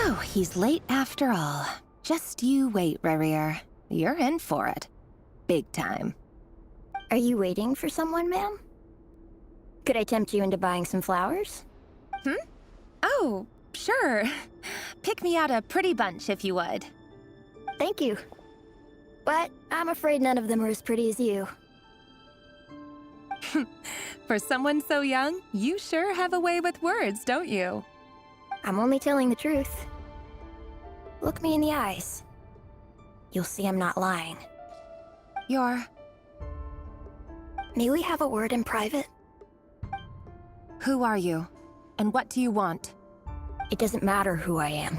So, he's late after all. Just you wait, Rarier. You're in for it. Big time. Are you waiting for someone, ma'am? Could I tempt you into buying some flowers? Oh, sure. Pick me out a pretty bunch if you would. Thank you. But I'm afraid none of them are as pretty as you. For someone so young, you sure have a way with words, don't you? I'm only telling the truth. Look me in the eyes. You'll see I'm not lying. You're... May we have a word in private? Who are you? And what do you want? It doesn't matter who I am.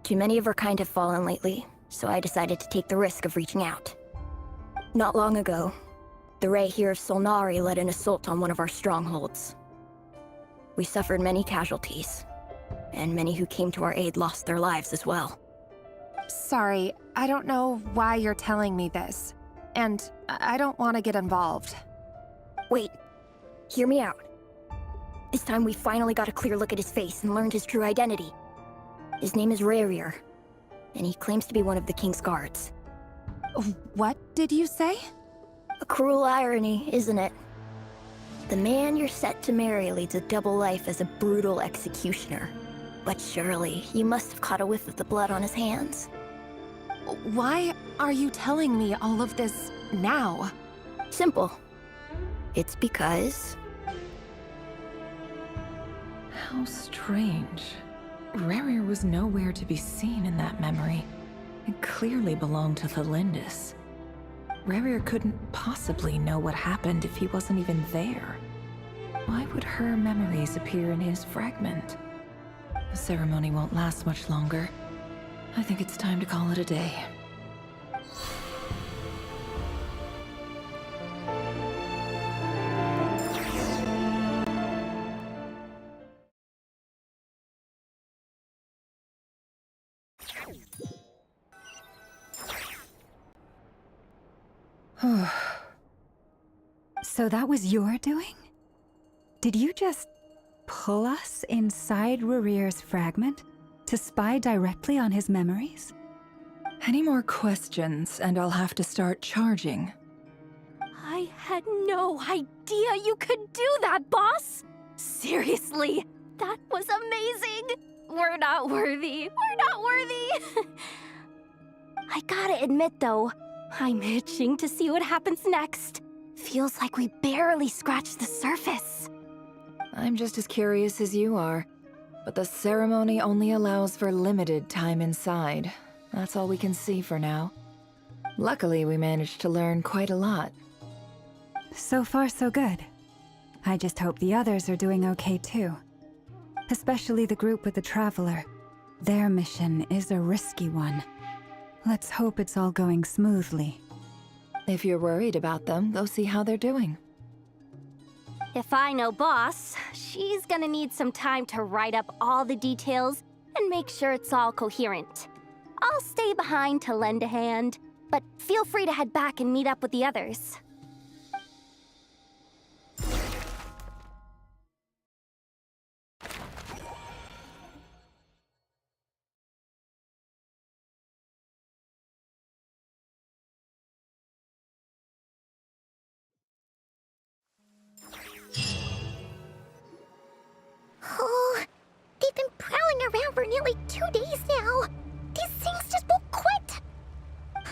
Too many of our kind have fallen lately, so I decided to take the risk of reaching out. Not long ago, the Ray here of Solnari led an assault on one of our strongholds. We suffered many casualties, and many who came to our aid lost their lives as well. Sorry, I don't know why you're telling me this. And I don't want to get involved. Wait, hear me out. This time we finally got a clear look at his face and learned his true identity. His name is Rarier, and he claims to be one of the King's guards. What did you say? A cruel irony, isn't it? The man you're set to marry leads a double life as a brutal executioner. But surely, you must have caught a whiff of the blood on his hands. Why are you telling me all of this now? Simple. It's because... How strange. Rarier was nowhere to be seen in that memory. It clearly belonged to Thelindis. Rarier couldn't possibly know what happened if he wasn't even there. Why would her memories appear in his fragment? The ceremony won't last much longer. I think it's time to call it a day. So that was your doing? Did you just pull us inside Rarier's fragment to spy directly on his memories? Any more questions, and I'll have to start charging. I had no idea you could do that, boss! Seriously, that was amazing! We're not worthy. We're not worthy! I gotta admit, though, I'm itching to see what happens next. Feels like we barely scratched the surface. I'm just as curious as you are, but the ceremony only allows for limited time inside. That's all we can see for now. Luckily, we managed to learn quite a lot. So far, so good. I just hope the others are doing okay too. Especially the group with the Traveler. Their mission is a risky one. Let's hope it's all going smoothly. If you're worried about them, go see how they're doing. If I know boss, she's gonna need some time to write up all the details and make sure it's all coherent. I'll stay behind to lend a hand, but feel free to head back and meet up with the others. Oh, they've been prowling around for nearly 2 days now. These things just won't quit.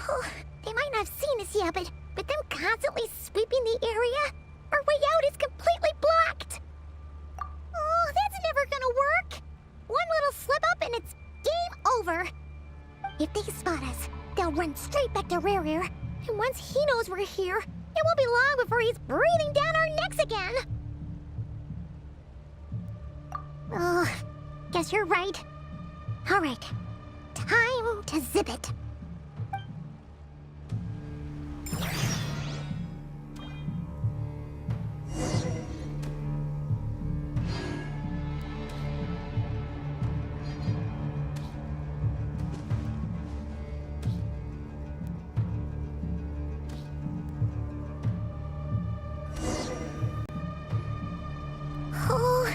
Oh, they might not have seen us yet, but them constantly sweeping the area, our way out is completely blocked. Oh, that's never gonna work. One little slip up and it's game over. If they spot us, they'll run straight back to Rarier, and once he knows we're here, it won't be long before he's breathing down our necks again. Oh, guess you're right. All right, time to zip it. Oh,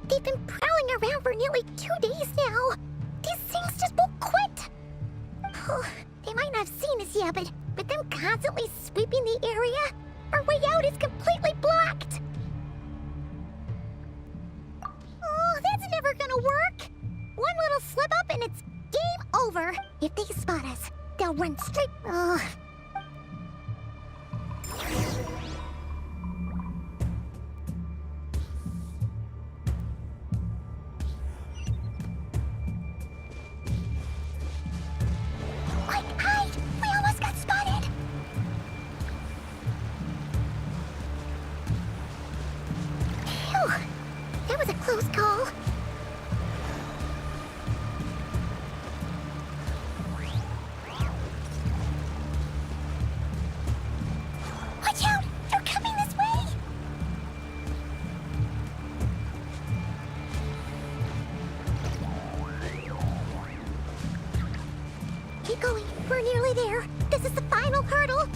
they've been prowling around for nearly 2 days now. These but them constantly sweeping the area? Our way out is completely blocked! Oh, that's never gonna work! One little slip up and it's game over! If they spot us, they'll run straight... Ugh. Quick, hide! We almost got spotted! Phew! That was a close call. Watch out! They're coming this way! Keep going. We're nearly there. This is the final hurdle.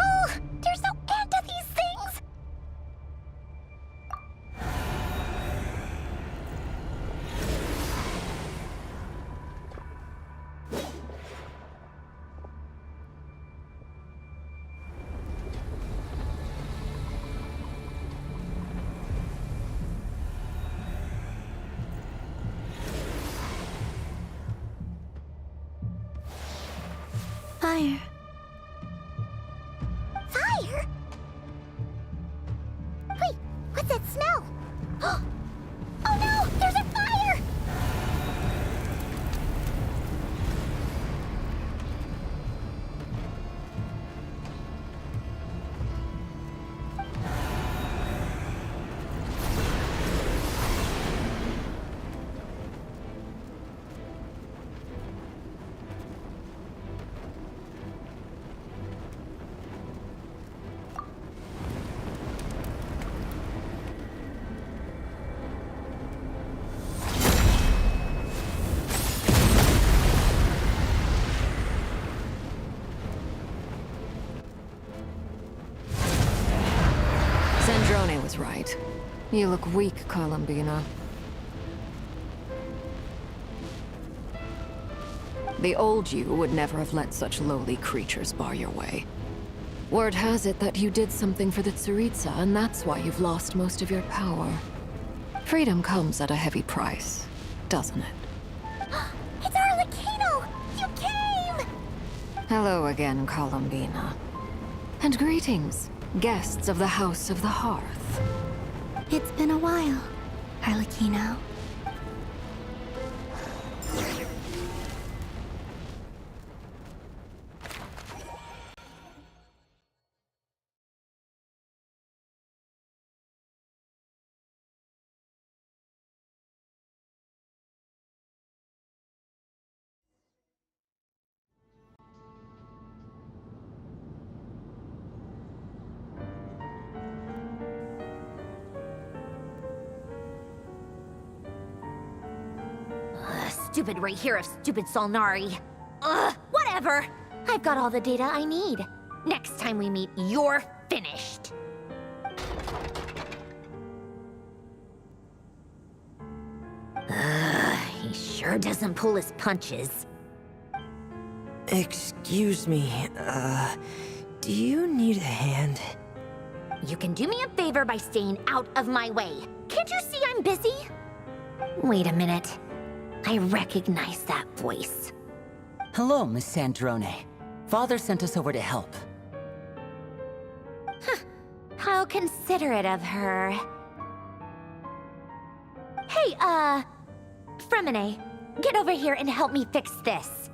Oh, there's no end to these things. Fire. Fire? Wait, what's that smell? Oh no, there's a fire! Sandrone was right. You look weak, Columbina. The old you would never have let such lowly creatures bar your way. Word has it that you did something for the Tsaritsa, and that's why you've lost most of your power. Freedom comes at a heavy price, doesn't it? It's Arlecchino! You came! Hello again, Columbina. And greetings, guests of the House of the Hearth. It's been a while, Arlecchino. Stupid right here of stupid Solnari. Ugh, whatever. I've got all the data I need. Next time we meet, you're finished. He sure doesn't pull his punches. Excuse me, do you need a hand? You can do me a favor by staying out of my way. Can't you see I'm busy? Wait a minute. I recognize that voice. Hello, Miss Sandrone. Father sent us over to help. How considerate of her. Hey, Fremine, get over here and help me fix this.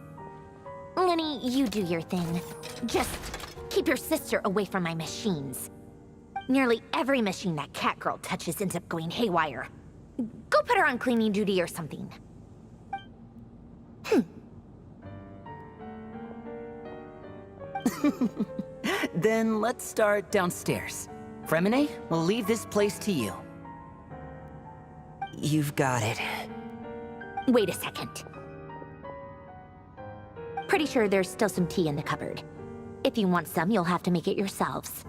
Lenny, you do your thing. Just keep your sister away from my machines. Nearly every machine that cat girl touches ends up going haywire. Go put her on cleaning duty or something. Then let's start downstairs. Fremine, we'll leave this place to you. You've got it. Wait a second. Pretty sure there's still some tea in the cupboard. If you want some, you'll have to make it yourselves.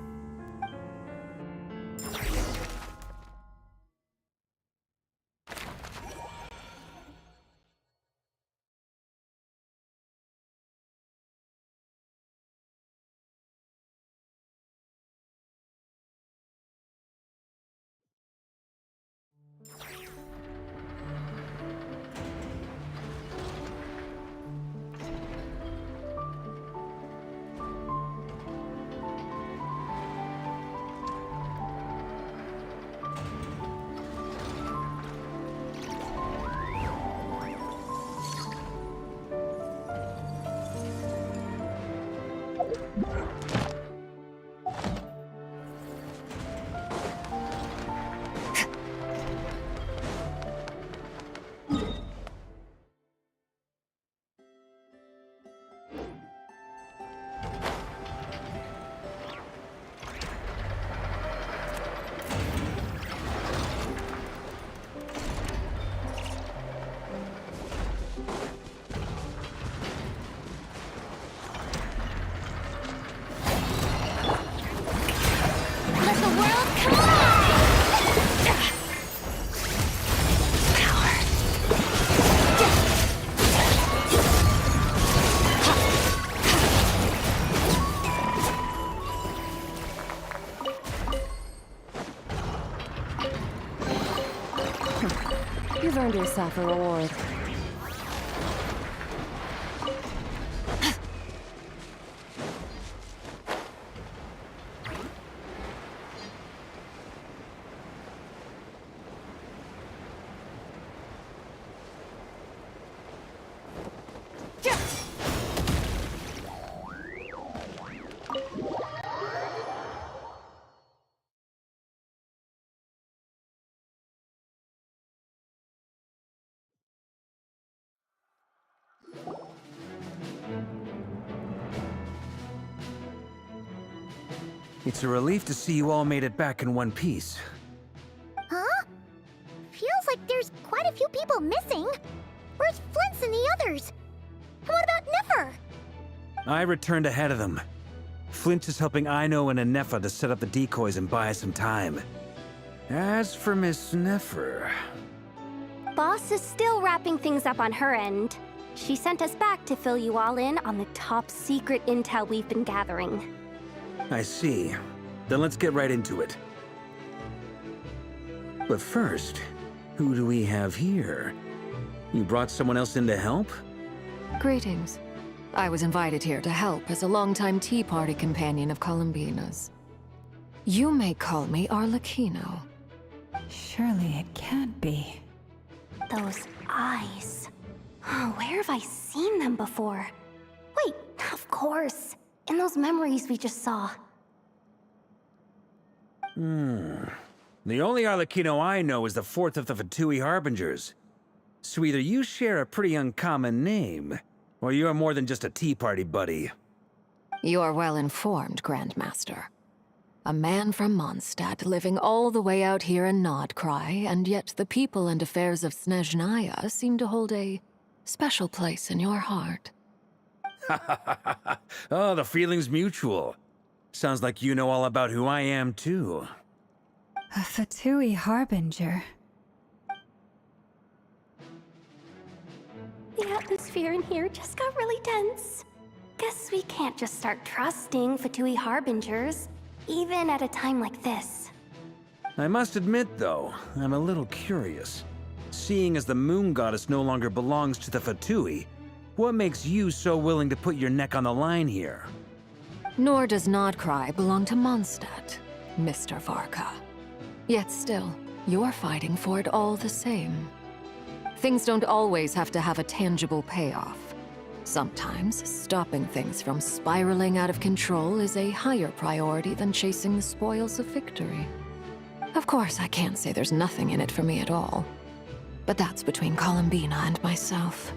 You've earned yourself a reward. It's a relief to see you all made it back in one piece. Huh? Feels like there's quite a few people missing. Where's Flint's and the others? And what about Nefer? I returned ahead of them. Flint is helping Aino and Anefa to set up the decoys and buy us some time. As for Miss Nefer... Boss is still wrapping things up on her end. She sent us back to fill you all in on the top secret intel we've been gathering. I see. Then let's get right into it. But first, who do we have here? You brought someone else in to help? Greetings. I was invited here to help as a longtime Tea Party companion of Columbina's. You may call me Arlecchino. Surely it can't be. Those eyes. Oh, where have I seen them before? Wait, of course. In those memories we just saw. The only Arlecchino I know is the fourth of the Fatui Harbingers. So either you share a pretty uncommon name, or you're more than just a Tea Party buddy. You're well informed, Grandmaster. A man from Mondstadt living all the way out here in Nodcry, and yet the people and affairs of Snezhnaya seem to hold a special place in your heart. Oh, the feeling's mutual. Sounds like you know all about who I am, too. A Fatui Harbinger. The atmosphere in here just got really tense. Guess we can't just start trusting Fatui Harbingers, even at a time like this. I must admit, though, I'm a little curious. Seeing as the Moon Goddess no longer belongs to the Fatui, what makes you so willing to put your neck on the line here? Nor does Nodcry belong to Mondstadt, Mr. Varka. Yet still, you're fighting for it all the same. Things don't always have to have a tangible payoff. Sometimes, stopping things from spiraling out of control is a higher priority than chasing the spoils of victory. Of course, I can't say there's nothing in it for me at all. But that's between Columbina and myself.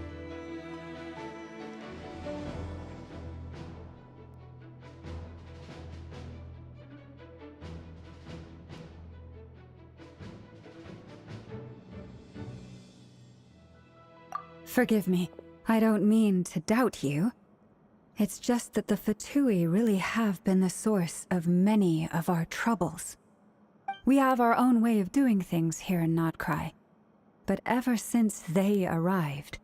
Forgive me. I don't mean to doubt you. It's just that the Fatui really have been the source of many of our troubles. We have our own way of doing things here in Nodcry. But ever since they arrived,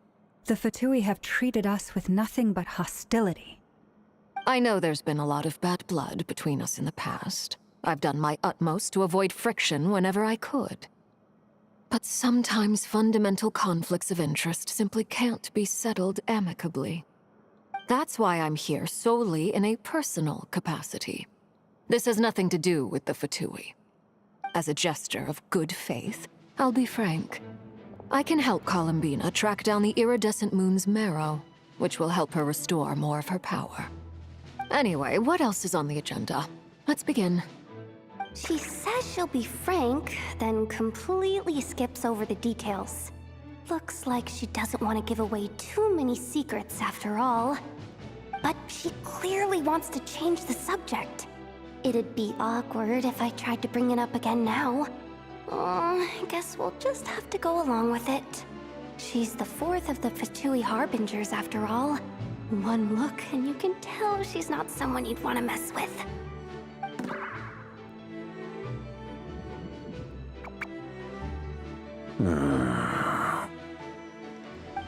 the Fatui have treated us with nothing but hostility. I know there's been a lot of bad blood between us in the past. I've done my utmost to avoid friction whenever I could. But sometimes fundamental conflicts of interest simply can't be settled amicably. That's why I'm here solely in a personal capacity. This has nothing to do with the Fatui. As a gesture of good faith, I'll be frank. I can help Columbina track down the iridescent moon's marrow, which will help her restore more of her power. Anyway, what else is on the agenda? Let's begin. She says she'll be frank, then completely skips over the details. Looks like she doesn't want to give away too many secrets after all. But she clearly wants to change the subject. It'd be awkward if I tried to bring it up again now. I guess we'll just have to go along with it. She's the fourth of the Fatui Harbingers after all. One look and you can tell she's not someone you'd want to mess with.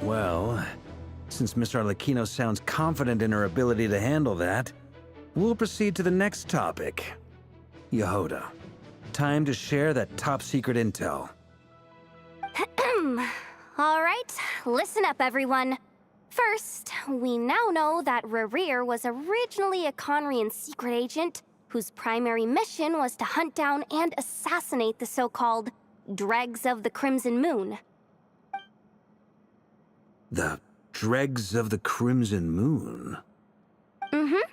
Well, since Miss Arlecchino sounds confident in her ability to handle that, we'll proceed to the next topic. Yehoda, time to share that top secret intel. Alright, listen up, everyone. First, we now know that Rerir was originally a Conrian secret agent whose primary mission was to hunt down and assassinate the so-called Dregs of the Crimson Moon. The Dregs of the Crimson Moon? Mm-hmm.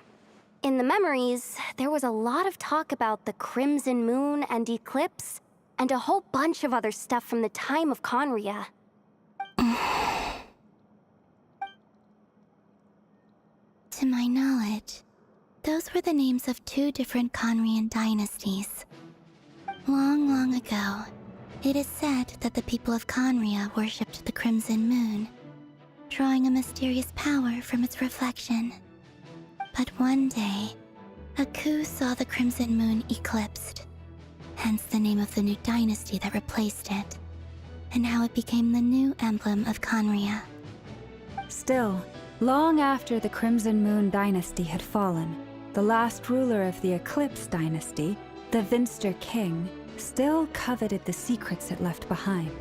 In the memories, there was a lot of talk about the Crimson Moon and Eclipse, and a whole bunch of other stuff from the time of Conria. To my knowledge, those were the names of 2 different Conrian dynasties. Long, long ago, it is said that the people of Conria worshipped the Crimson Moon, drawing a mysterious power from its reflection. But one day, a coup saw the Crimson Moon eclipsed, hence the name of the new dynasty that replaced it, and how it became the new emblem of Conria. Still, long after the Crimson Moon dynasty had fallen, the last ruler of the Eclipse dynasty, the Vinster King, still coveted the secrets it left behind.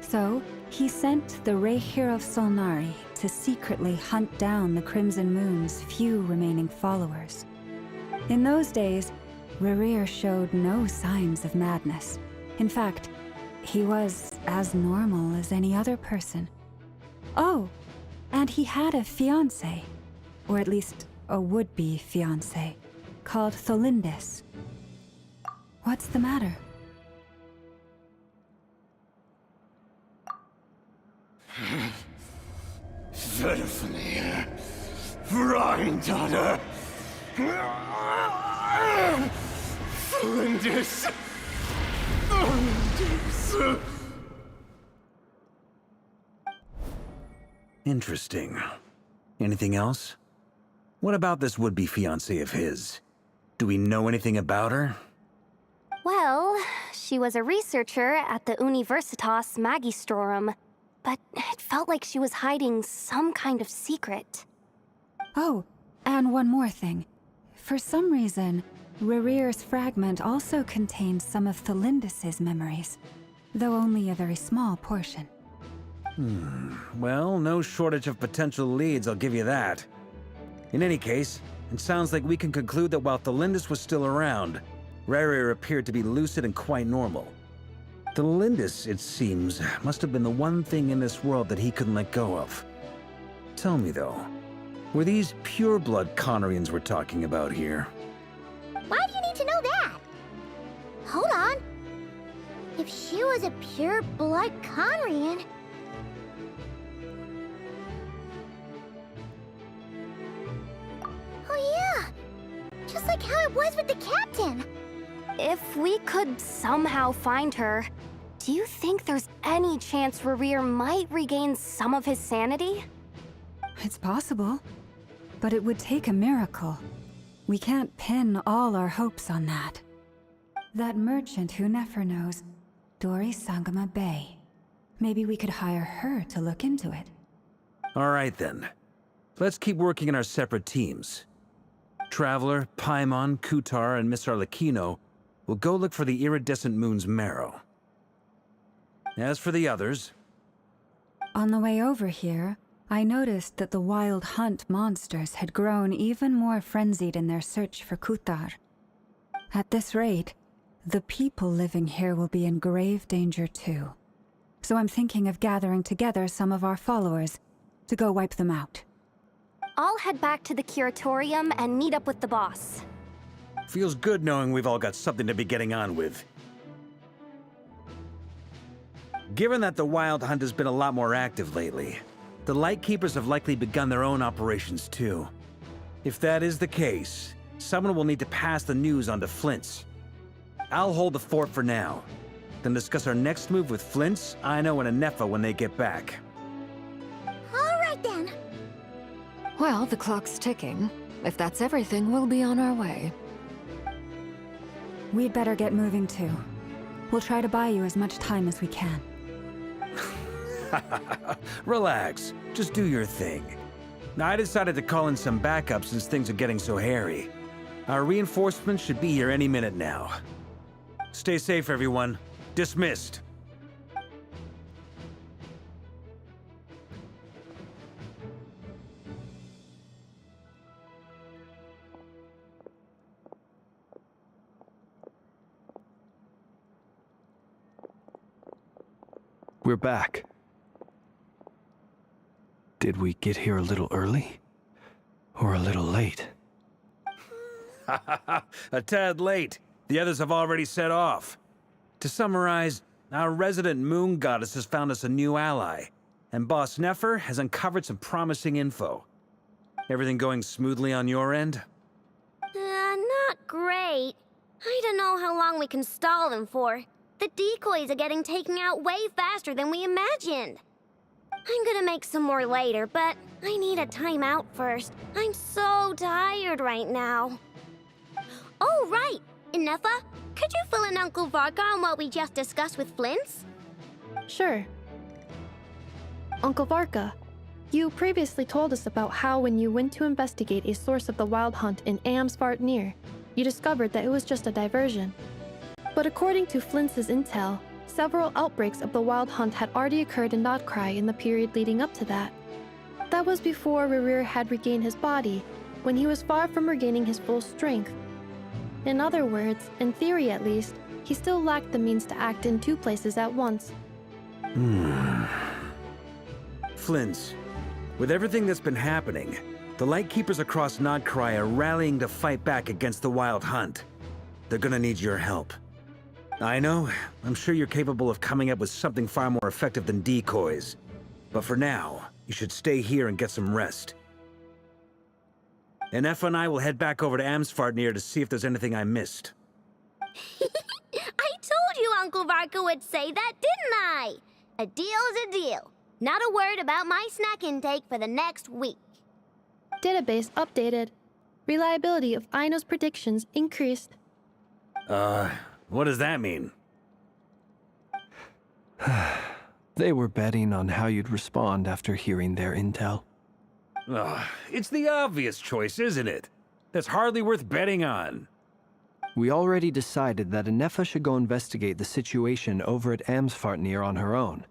So, he sent the Rehir of Solnari to secretly hunt down the Crimson Moon's few remaining followers. In those days, Rerir showed no signs of madness. In fact, he was as normal as any other person. Oh, and he had a fiancé, or at least a would-be fiancé, called Tholindis. What's the matter? Verfnir, Rheindaughter, Flinders. Interesting. Anything else? What about this would-be fiancé of his? Do we know anything about her? Well, she was a researcher at the Universitas Magistrorum, but it felt like she was hiding some kind of secret. Oh, and one more thing. For some reason, Rerir's fragment also contains some of Tholindis' memories, though only a very small portion. Well, no shortage of potential leads, I'll give you that. In any case, it sounds like we can conclude that while Tholindis was still around, Rerir appeared to be lucid and quite normal. Tholindis, it seems, must have been the one thing in this world that he couldn't let go of. Tell me though, were these pure-blood Conrians we're talking about here? Why do you need to know that? Hold on. If she was a pure-blood Conrian... Oh yeah! Just like how it was with the captain! If we could somehow find her, do you think there's any chance Rerir might regain some of his sanity? It's possible, but it would take a miracle. We can't pin all our hopes on that. That merchant who Nefer knows, Dori Sangama Bay. Maybe we could hire her to look into it. All right then. Let's keep working in our separate teams. Traveler, Paimon, Kutar, and Miss Arlecchino will go look for the iridescent moon's marrow. As for the others... On the way over here, I noticed that the Wild Hunt monsters had grown even more frenzied in their search for Kutar. At this rate, the people living here will be in grave danger too. So I'm thinking of gathering together some of our followers to go wipe them out. I'll head back to the curatorium and meet up with the boss. Feels good knowing we've all got something to be getting on with. Given that the Wild Hunt has been a lot more active lately, the Lightkeepers have likely begun their own operations too. If that is the case, someone will need to pass the news on to Flint's. I'll hold the fort for now, then discuss our next move with Flint's, Aino, and Anefa when they get back. All right then. Well, the clock's ticking. If that's everything, we'll be on our way. We'd better get moving too. We'll try to buy you as much time as we can. Relax. Just do your thing. I decided to call in some backup since things are getting so hairy. Our reinforcements should be here any minute now. Stay safe, everyone. Dismissed. we're back. Did we get here a little early? Or a little late? A tad late. The others have already set off. To summarize, our resident moon goddess has found us a new ally, and Boss Nefer has uncovered some promising info. Everything going smoothly on your end? Not great. I don't know how long we can stall them for. The decoys are getting taken out way faster than we imagined. I'm gonna make some more later, but I need a timeout first. I'm so tired right now. Oh, right! Inefa, could you fill in Uncle Varka on what we just discussed with Flint's? Sure. Uncle Varka, you previously told us about how when you went to investigate a source of the Wild Hunt in Amsvartnir, you discovered that it was just a diversion. But according to Flint's intel, several outbreaks of the Wild Hunt had already occurred in Nodcry in the period leading up to that. That was before Rerir had regained his body, when he was far from regaining his full strength. In other words, in theory at least, he still lacked the means to act in two places at once. Flint's, with everything that's been happening, the Lightkeepers across Nodcry are rallying to fight back against the Wild Hunt. They're gonna need your help. I know, I'm sure you're capable of coming up with something far more effective than decoys. But for now, you should stay here and get some rest. Inefa and I will head back over to Amsvartnir to see if there's anything I missed. I told you Uncle Varka would say that, didn't I? A deal is a deal. Not a word about my snack intake for the next week. Database updated. Reliability of Aino's predictions increased. What does that mean? They were betting on how you'd respond after hearing their intel. It's the obvious choice, isn't it? That's hardly worth betting on. We already decided that Inefa should go investigate the situation over at Amsvartnir on her own.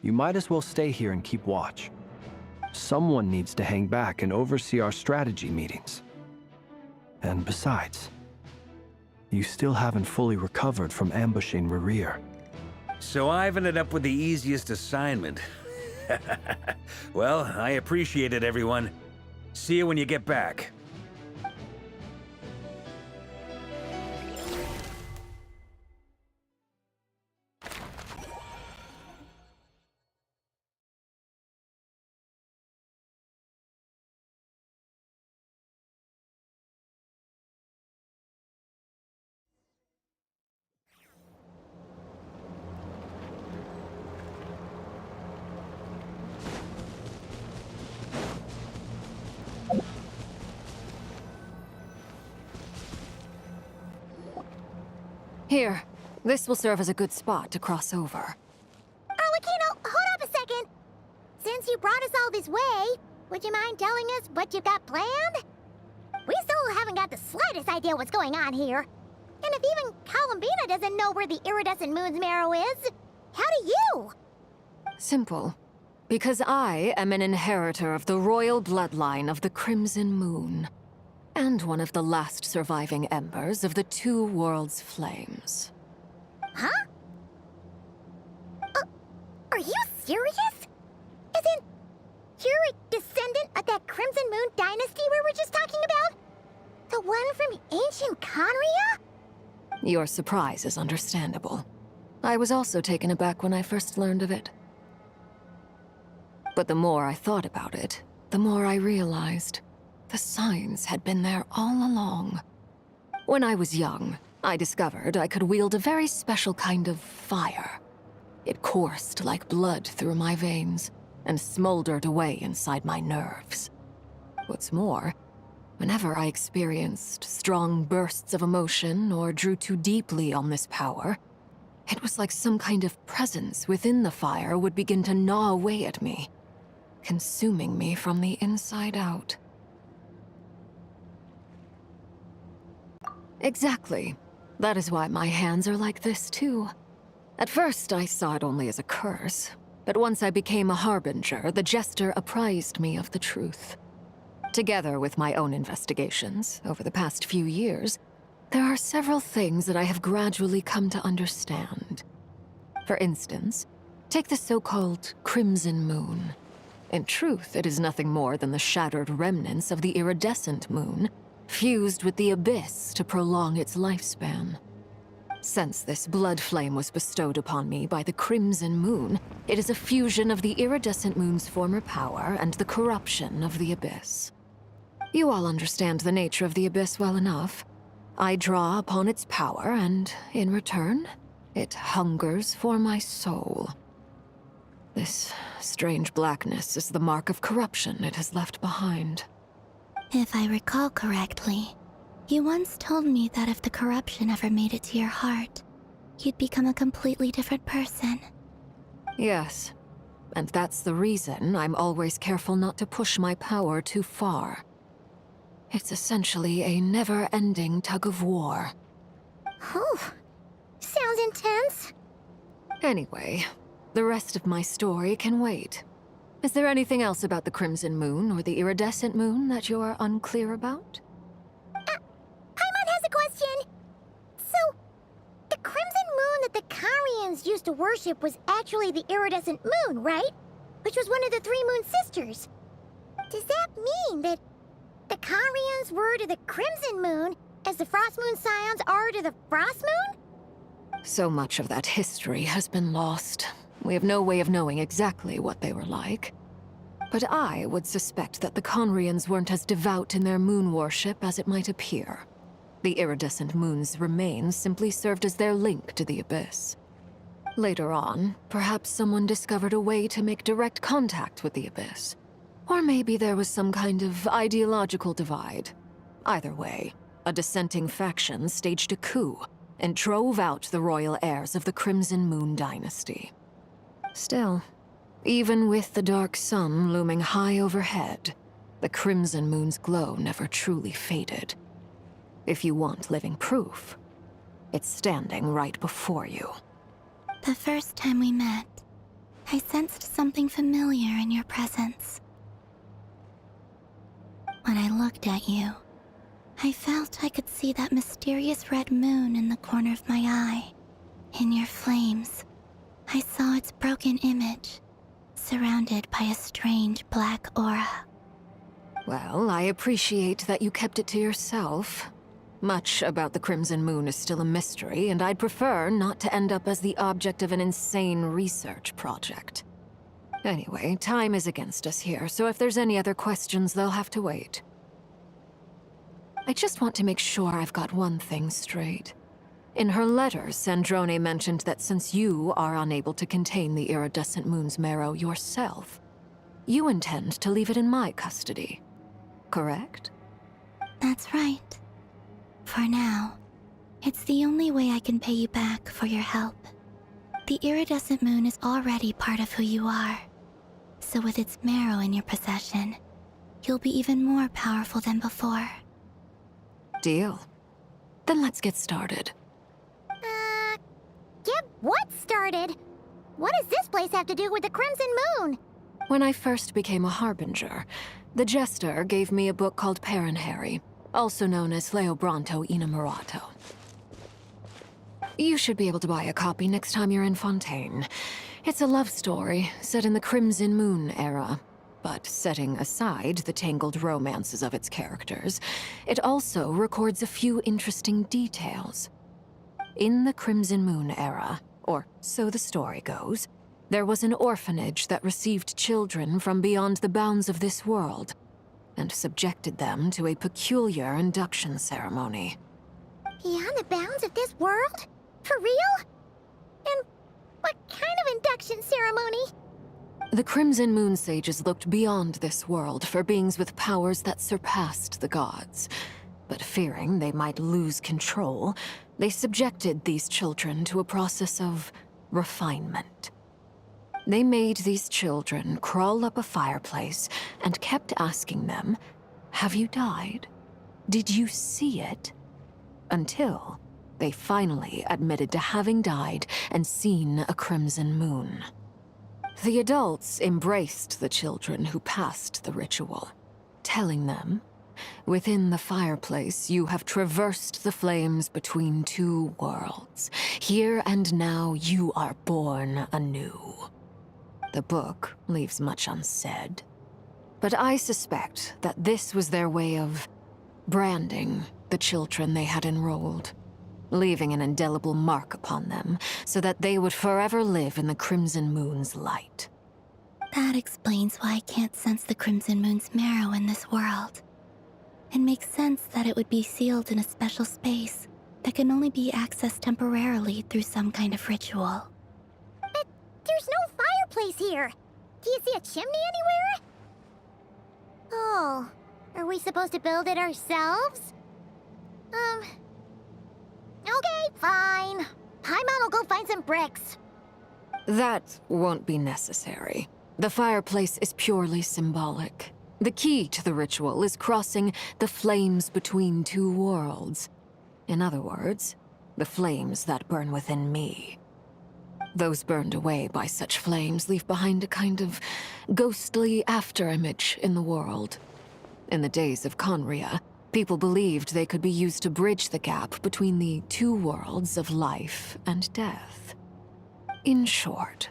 You might as well stay here and keep watch. Someone needs to hang back and oversee our strategy meetings. And besides, you still haven't fully recovered from ambushing Rerir. So I've ended up with the easiest assignment. Well, I appreciate it, everyone. See you when you get back. Here, this will serve as a good spot to cross over. Arlecchino, hold up a second. Since you brought us all this way, would you mind telling us what you've got planned? We still haven't got the slightest idea what's going on here. And if even Columbina doesn't know where the iridescent moon's marrow is, how do you? Simple. Because I am an inheritor of the royal bloodline of the Crimson Moon. And one of the last surviving embers of the Two Worlds' flames. Huh? Are you serious? As in, you're a descendant of that Crimson Moon dynasty we were just talking about? The one from ancient Conria? Your surprise is understandable. I was also taken aback when I first learned of it. But the more I thought about it, the more I realized the signs had been there all along. When I was young, I discovered I could wield a very special kind of fire. It coursed like blood through my veins and smoldered away inside my nerves. What's more, whenever I experienced strong bursts of emotion or drew too deeply on this power, it was like some kind of presence within the fire would begin to gnaw away at me, consuming me from the inside out. Exactly. That is why my hands are like this, too. At first, I saw it only as a curse, but once I became a harbinger, the Jester apprised me of the truth. Together with my own investigations, over the past few years, there are several things that I have gradually come to understand. For instance, Take the so-called Crimson Moon. In truth, it is nothing more than the shattered remnants of the iridescent moon, fused with the abyss to prolong its lifespan. Since this blood flame was bestowed upon me by the Crimson Moon, it is a fusion of the iridescent moon's former power and the corruption of the abyss. You all understand the nature of the abyss well enough. I draw upon its power, and in return, it hungers for my soul. This strange blackness is the mark of corruption it has left behind. If I recall correctly, you once told me that if the corruption ever made it to your heart, you'd become a completely different person. Yes, and that's the reason I'm always careful not to push my power too far. It's essentially a never-ending tug-of-war. Whew. Sounds intense. Anyway, the rest of my story can wait. Is there anything else about the Crimson Moon or the Iridescent Moon that you're unclear about? Paimon has a question. So, the Crimson Moon that the Karians used to worship was actually the Iridescent Moon, right? Which was one of the three Moon Sisters. Does that mean that the Karians were to the Crimson Moon as the Frost Moon Scions are to the Frost Moon? So much of that history has been lost. We have no way of knowing exactly what they were like. But I would suspect that the Conrians weren't as devout in their moon worship as it might appear. The iridescent moon's remains simply served as their link to the abyss. Later on, perhaps someone discovered a way to make direct contact with the abyss. Or maybe there was some kind of ideological divide. Either way, a dissenting faction staged a coup and drove out the royal heirs of the Crimson Moon dynasty. Still, even with the dark sun looming high overhead, the Crimson Moon's glow never truly faded. If you want living proof, it's standing right before you. The first time we met, I sensed something familiar in your presence. When I looked at you, I felt I could see that mysterious red moon in the corner of my eye. In your flames, I saw its broken image, surrounded by a strange black aura. Well, I appreciate that you kept it to yourself. Much about the Crimson Moon is still a mystery, and I'd prefer not to end up as the object of an insane research project. Anyway, time is against us here, so if there's any other questions, they'll have to wait. I just want to make sure I've got one thing straight. In her letters, Sandrone mentioned that since you are unable to contain the iridescent moon's marrow yourself, you intend to leave it in my custody. Correct? That's right. For now, it's the only way I can pay you back for your help. The iridescent moon is already part of who you are. So with its marrow in your possession, you'll be even more powerful than before. Deal. Then let's get started. Get what started? What does this place have to do with the Crimson Moon? When I first became a Harbinger, the Jester gave me a book called Paranhari, also known as Leobranto Inamorato. You should be able to buy a copy next time you're in Fontaine. It's a love story set in the Crimson Moon era, but setting aside the tangled romances of its characters, it also records a few interesting details. In the Crimson Moon era, or so the story goes, there was an orphanage that received children from beyond the bounds of this world, and subjected them to a peculiar induction ceremony. Beyond the bounds of this world? For real? And what kind of induction ceremony? The Crimson Moon sages looked beyond this world for beings with powers that surpassed the gods. But fearing they might lose control, they subjected these children to a process of refinement. They made these children crawl up a fireplace and kept asking them, "Have you died? Did you see it?" Until they finally admitted to having died and seen a crimson moon. The adults embraced the children who passed the ritual, telling them, "Within the fireplace, you have traversed the flames between two worlds. Here and now, you are born anew." The book leaves much unsaid. But I suspect that this was their way of branding the children they had enrolled, leaving an indelible mark upon them so that they would forever live in the Crimson Moon's light. That explains why I can't sense the Crimson Moon's marrow in this world. It makes sense that it would be sealed in a special space that can only be accessed temporarily through some kind of ritual. But there's no fireplace here! Do you see a chimney anywhere? Oh, are we supposed to build it ourselves? Okay, fine. Paimon will go find some bricks. That won't be necessary. The fireplace is purely symbolic. The key to the ritual is crossing the flames between two worlds. In other words, the flames that burn within me. Those burned away by such flames leave behind a kind of ghostly afterimage in the world. In the days of Conria, people believed they could be used to bridge the gap between the two worlds of life and death. In short,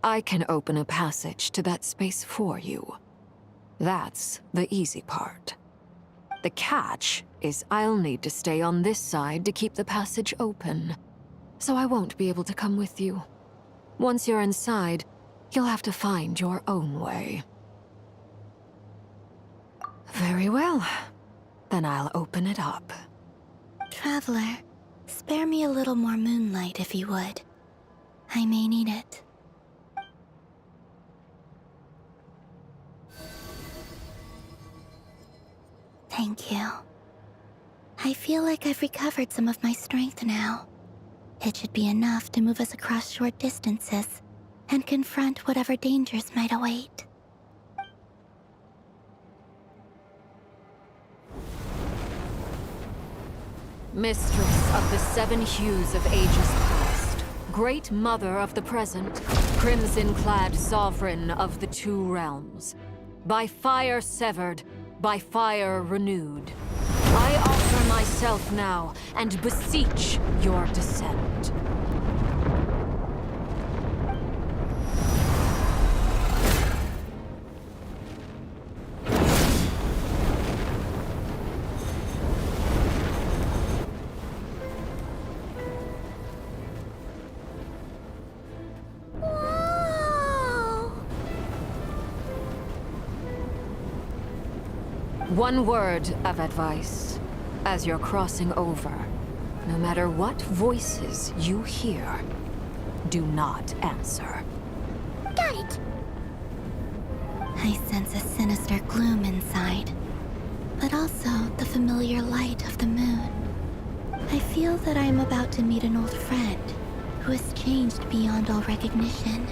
I can open a passage to that space for you. That's the easy part. The catch is I'll need to stay on this side to keep the passage open, so I won't be able to come with you. Once you're inside, you'll have to find your own way. Very well. Then I'll open it up. Traveler, spare me a little more moonlight if you would. I may need it. Thank you. I feel like I've recovered some of my strength now. It should be enough to move us across short distances and confront whatever dangers might await. Mistress of the seven hues of ages past, Great Mother of the present, crimson-clad sovereign of the two realms, by fire severed, by fire renewed, I offer myself now and beseech your descent. One word of advice. As you're crossing over, no matter what voices you hear, do not answer. Got it! I sense a sinister gloom inside, but also the familiar light of the moon. I feel that I am about to meet an old friend who has changed beyond all recognition.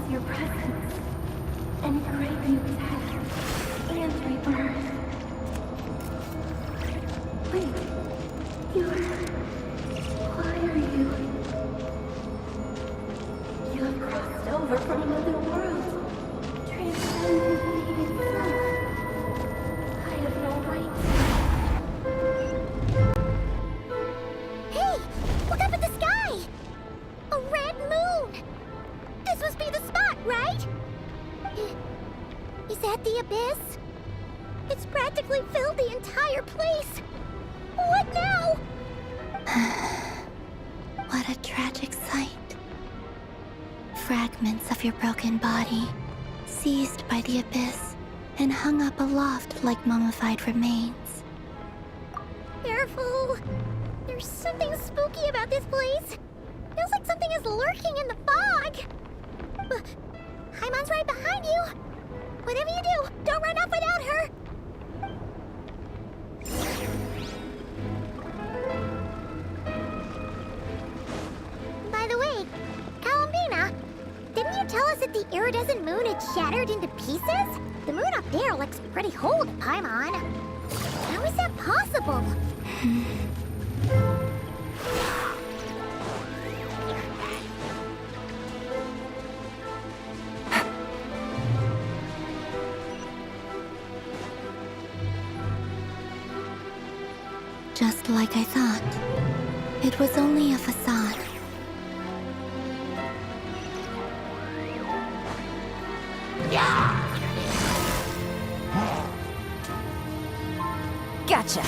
Your presence and craving death and rebirth. Wait, why are you? You have crossed over from another world, transcending fate itself. I have no right. Hey, look up at the sky! A red moon! This must be the spot, right? Is that the abyss? It's practically filled the entire place. What now? What a tragic sight. Fragments of your broken body, seized by the abyss and hung up aloft like mummified remains. Careful. There's something spooky about this place. Feels like something is lurking in the fog. Haimon's right behind you. Whatever you do, don't run off without her. By the way, Columbina, didn't you tell us that the iridescent moon had shattered into pieces? The moon up there looks pretty whole to Paimon. How is that possible? Just like I thought. It was only a facade. Gotcha.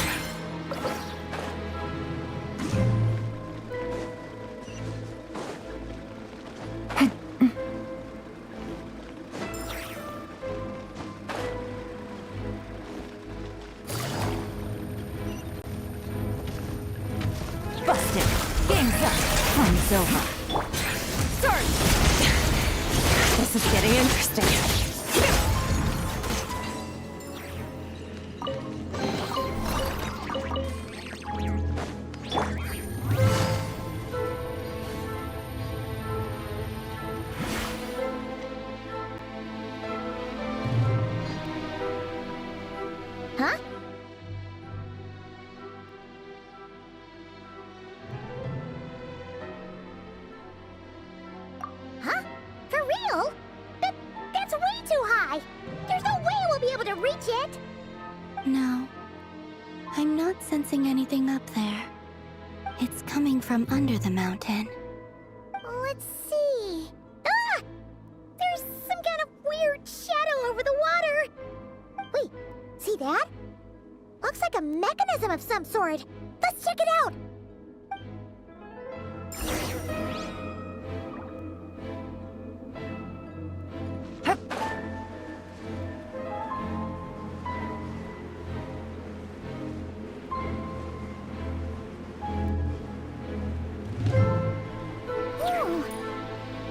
Busted. Game's up. Fun's over. Start. This is getting interesting. Huh? Huh? For real? That's way too high! There's no way we'll be able to reach it! No. I'm not sensing anything up there. It's coming from under the mountain. Let's see... Ah! There's some kind of weird shadow over the water! Wait, see that? Looks like a mechanism of some sort. Let's check it out!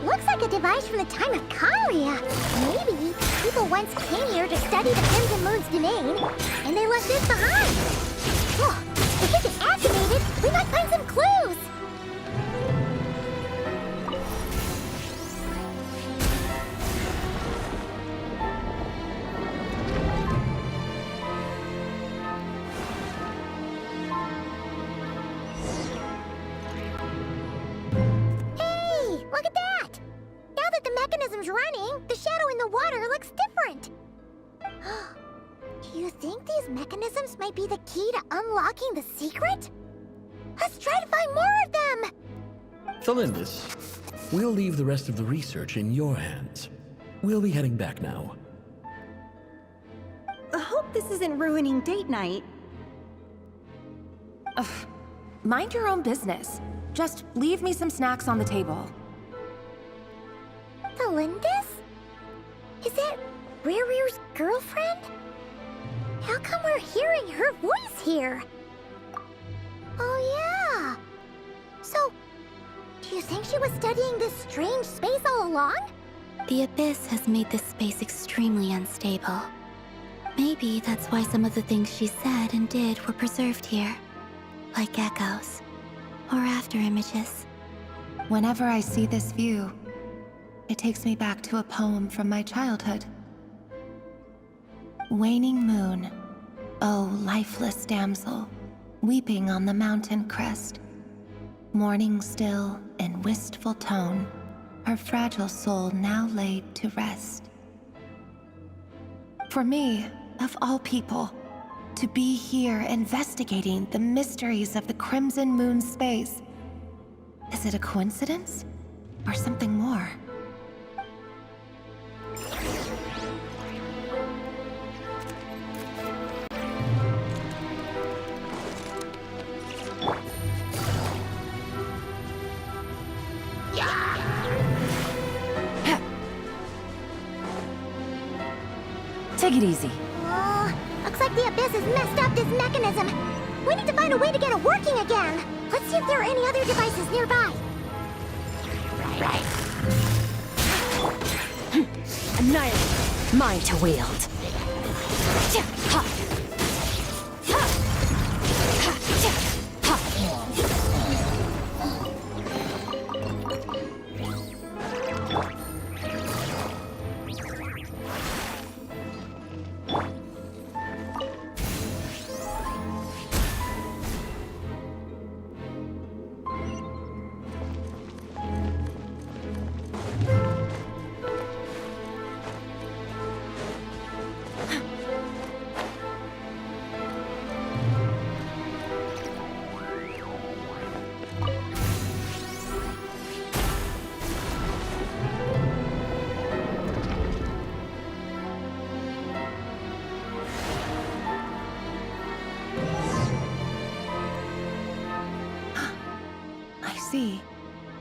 Looks like a device from the time of Kalia. Maybe people once came here to study the Crimson Moon's domain, and they left this behind. Oh, if we can activate it, we might find some clues. Hey, look at that! Now that the mechanism's running, the shadow in the water looks different. Do you think these mechanisms might be the key to unlocking the secret? Let's try to find more of them! Thalindis, we'll leave the rest of the research in your hands. We'll be heading back now. I hope this isn't ruining date night. Ugh. Mind your own business. Just leave me some snacks on the table. Thalindis? Is that Rerear's girlfriend? How come we're hearing her voice here? Oh yeah! So, do you think she was studying this strange space all along? The Abyss has made this space extremely unstable. Maybe that's why some of the things she said and did were preserved here. Like echoes. Or after images. Whenever I see this view, it takes me back to a poem from my childhood. Waning moon, oh lifeless damsel, weeping on the mountain crest. Mourning still in wistful tone, her fragile soul now laid to rest. For me, of all people, to be here investigating the mysteries of the Crimson Moon space. Is it a coincidence? Or something more? Take it easy. Looks like the Abyss has messed up this mechanism. We need to find a way to get it working again. Let's see if there are any other devices nearby. Annihilate. Mine to wield.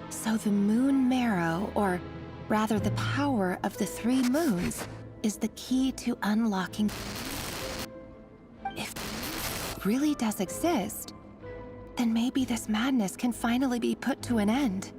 So the moon marrow, or rather the power of the 3 moons, is the key to unlocking... If it really does exist, then maybe this madness can finally be put to an end.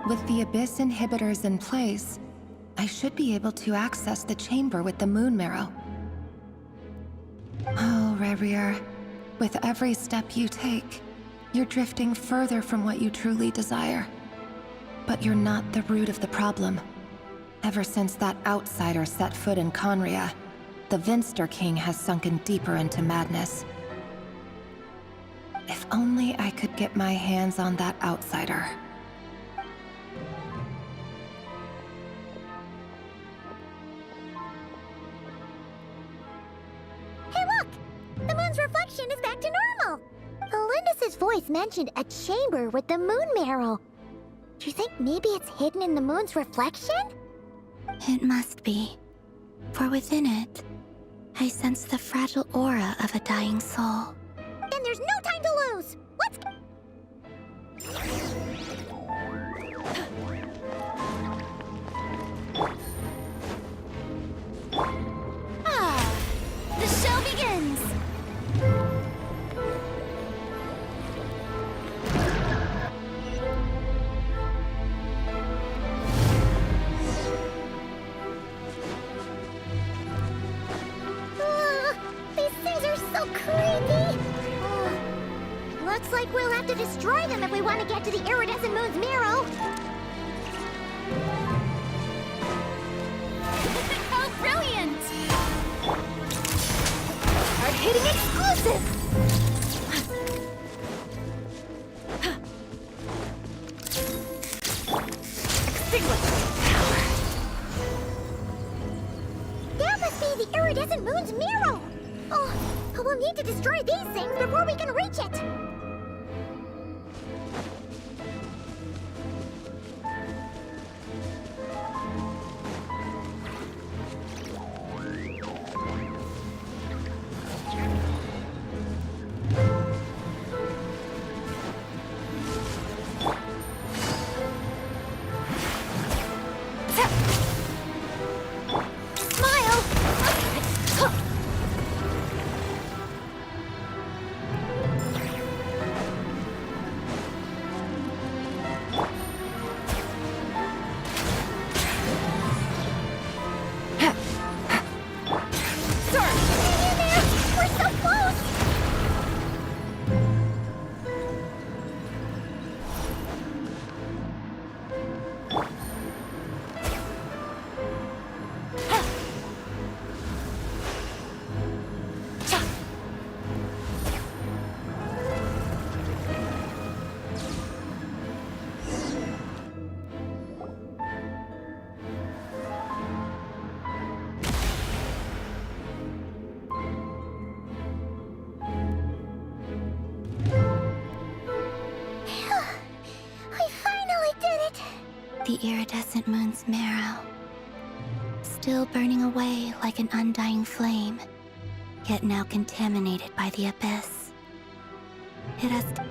With the Abyss inhibitors in place, I should be able to access the chamber with the moon marrow. Oh, Rerir, with every step you take, you're drifting further from what you truly desire. But you're not the root of the problem. Ever since that outsider set foot in Conria, the Vinster King has sunken deeper into madness. If only I could get my hands on that outsider. Reflection is back to normal. Elindis' voice mentioned a chamber with the moon marrow. Do you think maybe it's hidden in the moon's reflection? It must be. For within it, I sense the fragile aura of a dying soul. Then there's no time to lose! Let's... The show begins! These things are so creepy! Looks like we'll have to destroy them if we want to get to the iridescent moon's marrow. How brilliant! Hard-hitting exclusive! Extinguish power! That must be the iridescent moon's marrow! Oh, we'll need to destroy these things before we can reach it! the iridescent moon's marrow, still burning away like an undying flame, yet now contaminated by the abyss.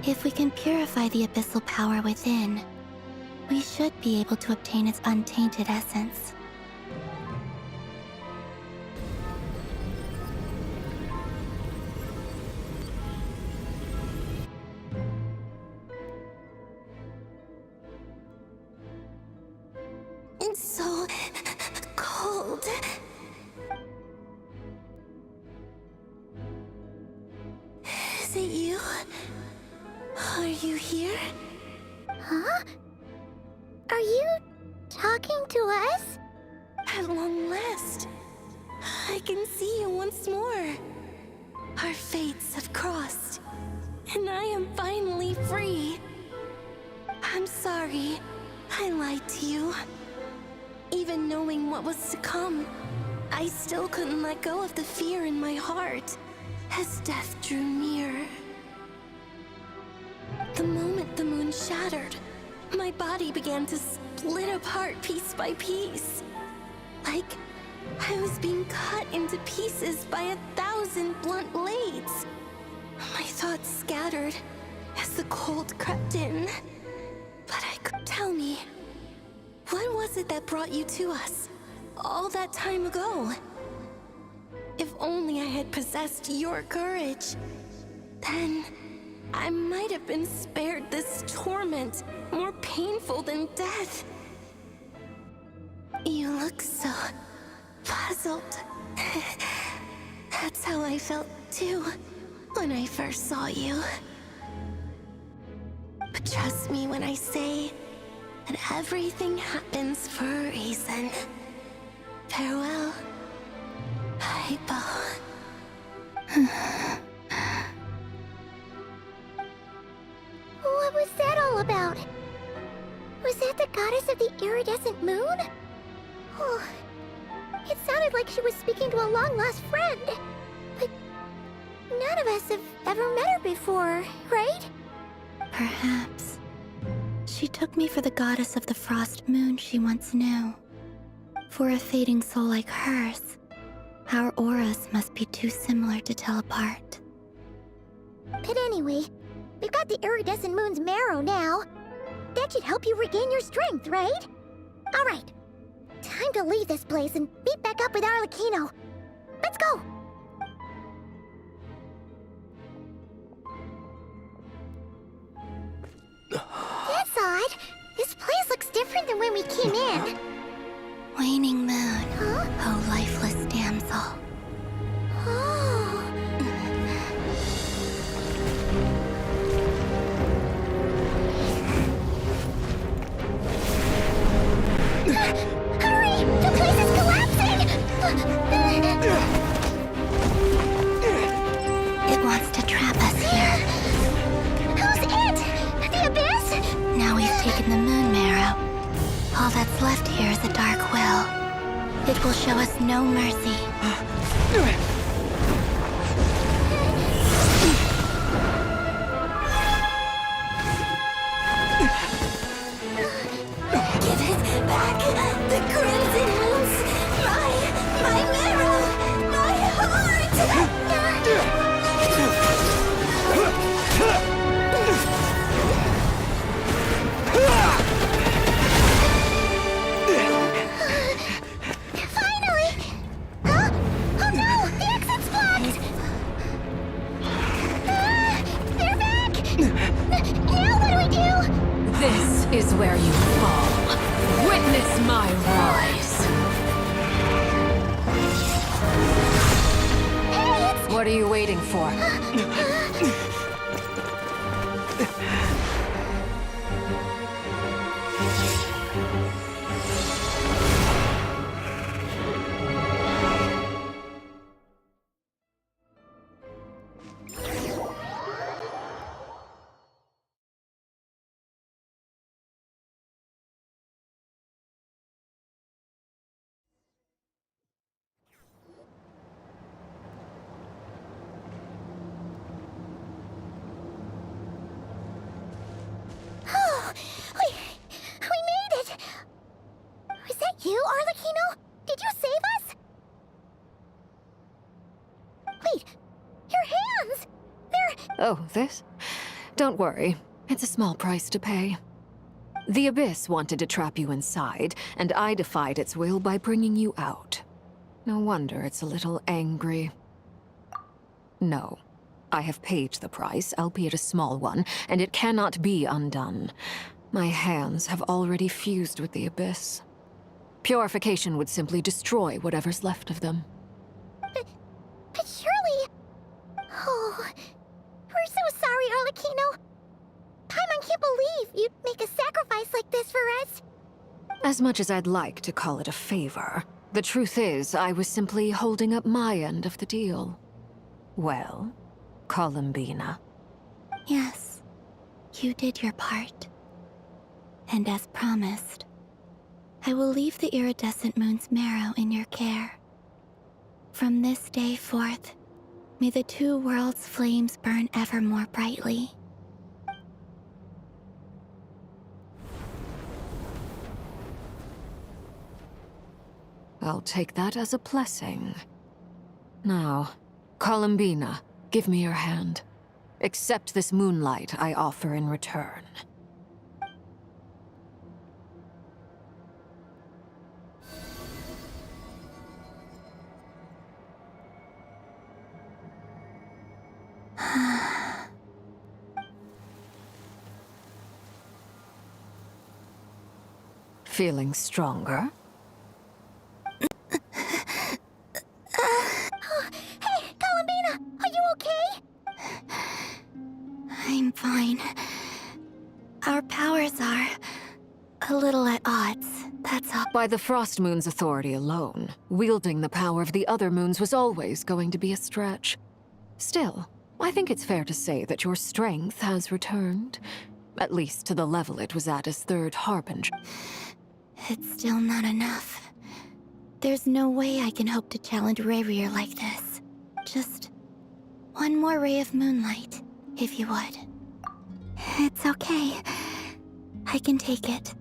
If we can purify the abyssal power within, we should be able to obtain its untainted essence. It's so cold. Is it you? Are you here? Huh? Are you talking to us? At long last, I can see you once more. Our fates have crossed, and I am finally free. I'm sorry, I lied to you. Even knowing what was to come, I still couldn't let go of the fear in my heart as death drew near. The moment the moon shattered, my body began to split apart piece by piece. Like I was being cut into pieces by 1,000 blunt blades. My thoughts scattered as the cold crept in. But I could tell me, what was it that brought you to us all that time ago? If only I had possessed your courage, then I might have been spared this torment more painful than death. You look so puzzled. That's how I felt too when I first saw you. But trust me when I say that everything happens for a reason. Farewell, Hypo. What was that all about? Was that the goddess of the iridescent moon? Oh, it sounded like she was speaking to a long-lost friend. But none of us have ever met her before, right? Perhaps. She took me for the goddess of the frost moon she once knew. For a fading soul like hers, our auras must be too similar to tell apart. But anyway, we've got the iridescent moon's marrow now. That should help you regain your strength, right? Alright, time to leave this place and meet back up with Arlecchino. Let's go! That's odd. This place looks different than when we came in. Waning moon, Huh? oh lifeless damsel. Oh. Hurry! The place is collapsing! It wants to trap us here. Who's it? The abyss? Now we've taken the moon marrow. All that's left here is a dark will. It will show us no mercy. Give it back! The crimson moons! My marrow! My heart! Finally! Huh? Oh no! The exit's blocked! They're back! Now what do we do? This is where you fall. Witness my rise. Hey, it's... What are you waiting for? Oh, this? Don't worry. It's a small price to pay. The Abyss wanted to trap you inside, and I defied its will by bringing you out. No wonder it's a little angry. No. I have paid the price, albeit a small one, and it cannot be undone. My hands have already fused with the Abyss. Purification would simply destroy whatever's left of them. But surely... Oh... We're so sorry, Arlecchino. Paimon can't believe you'd make a sacrifice like this for us. As much as I'd like to call it a favor, the truth is I was simply holding up my end of the deal. Well, Columbina. Yes, you did your part. And as promised, I will leave the iridescent moon's marrow in your care. From this day forth, may the two worlds' flames burn ever more brightly. I'll take that as a blessing. Now, Columbina, give me your hand. Accept this moonlight I offer in return. Feeling stronger? Hey, Columbina! Are you okay? I'm fine. Our powers are a little at odds, that's all. By the Frost Moon's authority alone, wielding the power of the other moons was always going to be a stretch. Still, I think it's fair to say that your strength has returned. At least to the level it was at as Third Harbinger. It's still not enough. There's no way I can hope to challenge Rayrier like this. Just one more ray of moonlight, if you would. It's okay. I can take it.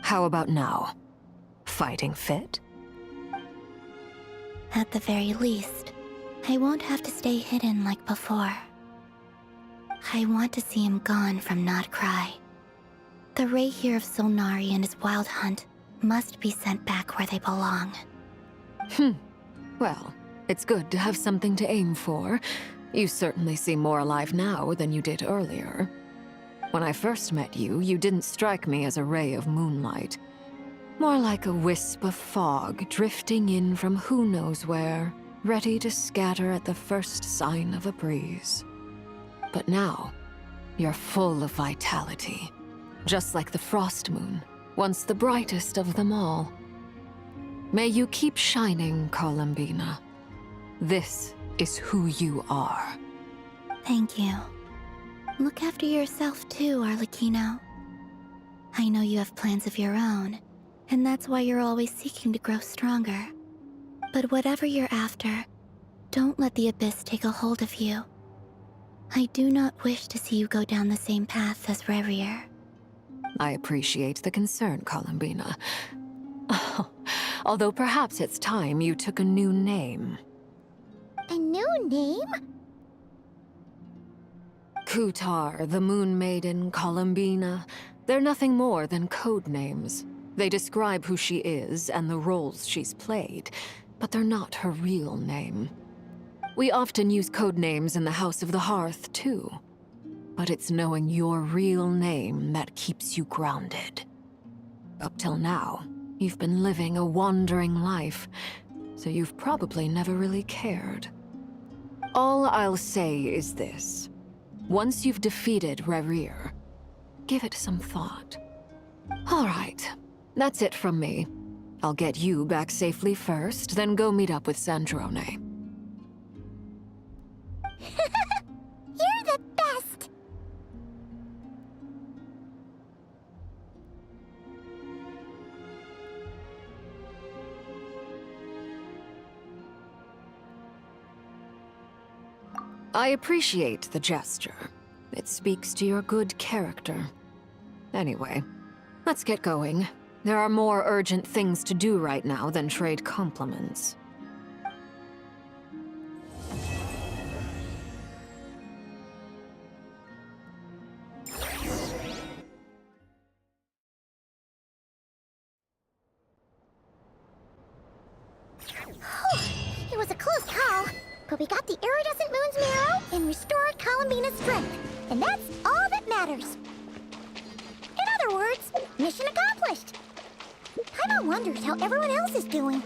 How about now? Fighting fit? At the very least, I won't have to stay hidden like before. I want to see him gone from Not Cry. The Ray here of Solnari and his wild hunt must be sent back where they belong. Well, it's good to have something to aim for. You certainly seem more alive now than you did earlier. When I first met you, you didn't strike me as a ray of moonlight. More like a wisp of fog drifting in from who knows where, ready to scatter at the first sign of a breeze. But now, you're full of vitality. Just like the Frost Moon, once the brightest of them all. May you keep shining, Columbina. This is who you are. Thank you. Look after yourself too, Arlecchino. I know you have plans of your own, and that's why you're always seeking to grow stronger. But whatever you're after, don't let the Abyss take a hold of you. I do not wish to see you go down the same path as Rayrier. I appreciate the concern, Columbina. Although perhaps it's time you took a new name. A new name? Kutar, the Moon Maiden, Columbina, they're nothing more than code names. They describe who she is and the roles she's played, but they're not her real name. We often use code names in the House of the Hearth, too. But it's knowing your real name that keeps you grounded. Up till now, you've been living a wandering life, so you've probably never really cared. All I'll say is this. Once you've defeated Rayrier, give it some thought. All right, that's it from me. I'll get you back safely first, then go meet up with Sandrone. You're the best! I appreciate the gesture. It speaks to your good character. Anyway, let's get going. There are more urgent things to do right now than trade compliments. It was a close call, but we got the iridescent moon's marrow and restored Columbina's strength, and that's all that matters. In other words, mission accomplished. Paimon wonders how everyone else is doing.